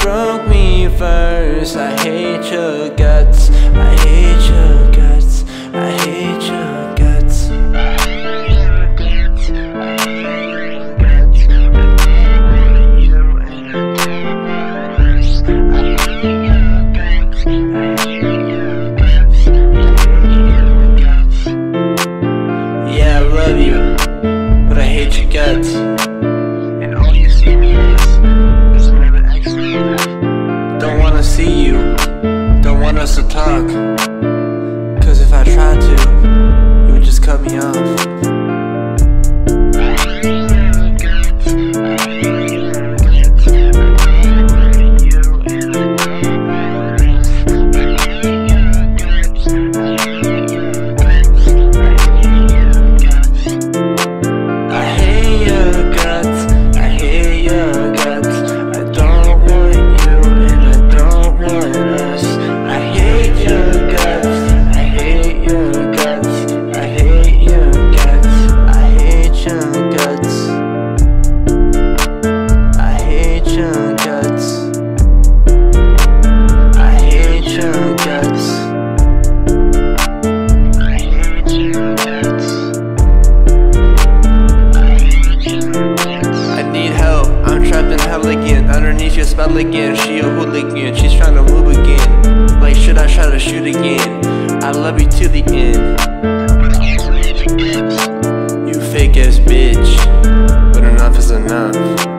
Broke me first, I hate your guts, I hate your guts, I hate your guts. Yeah, I love you, but I hate your guts. And all you see me is another X-Men. Don't wanna see you, don't want us to talk. Cause if I tried to, you would just cut me off. Again, underneath your spell again. She a hooligan, she's trying to move again. Like, should I try to shoot again? I love you to the end. You fake ass bitch, but enough is enough.